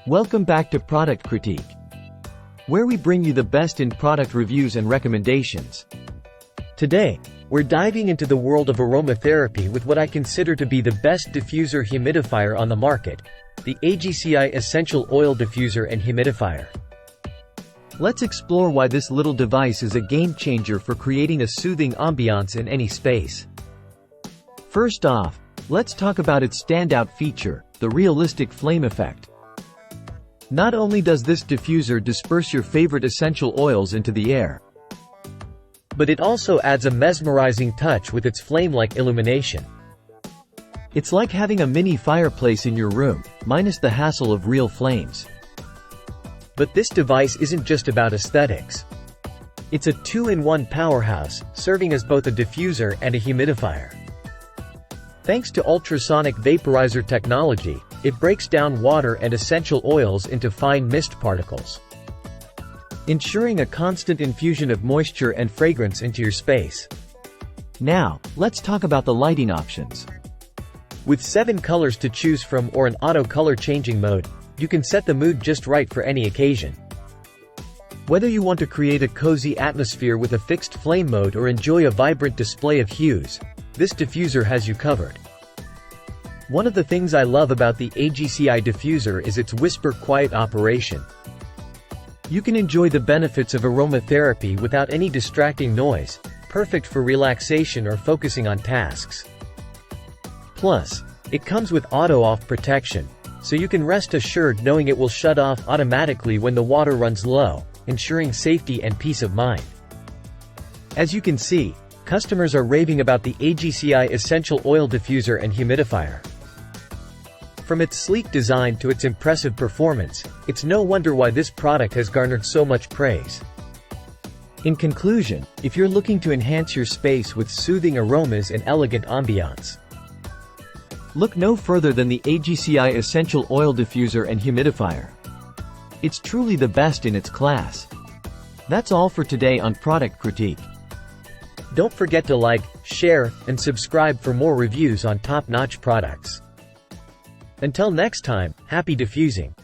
Welcome back to Product Critique, where we bring you the best in product reviews and recommendations. Today, we're diving into the world of aromatherapy with what I consider to be the best diffuser humidifier on the market, the Aegci Essential Oil Diffuser and Humidifier. Let's explore why this little device is a game changer for creating a soothing ambiance in any space. First off, let's talk about its standout feature, the realistic flame effect. Not only does this diffuser disperse your favorite essential oils into the air, but it also adds a mesmerizing touch with its flame-like illumination. It's like having a mini fireplace in your room, minus the hassle of real flames. But this device isn't just about aesthetics. It's a two-in-one powerhouse, serving as both a diffuser and a humidifier. Thanks to ultrasonic vaporizer technology, it breaks down water and essential oils into fine mist particles, ensuring a constant infusion of moisture and fragrance into your space. Now, let's talk about the lighting options. With 7 colors to choose from or an auto color changing mode, you can set the mood just right for any occasion. Whether you want to create a cozy atmosphere with a fixed flame mode or enjoy a vibrant display of hues, this diffuser has you covered. One of the things I love about the Aegci diffuser is its whisper-quiet operation. You can enjoy the benefits of aromatherapy without any distracting noise, perfect for relaxation or focusing on tasks. Plus, it comes with auto-off protection, so you can rest assured knowing it will shut off automatically when the water runs low, ensuring safety and peace of mind. As you can see, customers are raving about the Aegci Essential Oil Diffuser and Humidifier. From its sleek design to its impressive performance, it's no wonder why this product has garnered so much praise. In conclusion, if you're looking to enhance your space with soothing aromas and elegant ambiance, look no further than the Aegci Essential Oil Diffuser and Humidifier. It's truly the best in its class. That's all for today on Product Critique. Don't forget to like, share, and subscribe for more reviews on top-notch products. Until next time, happy diffusing!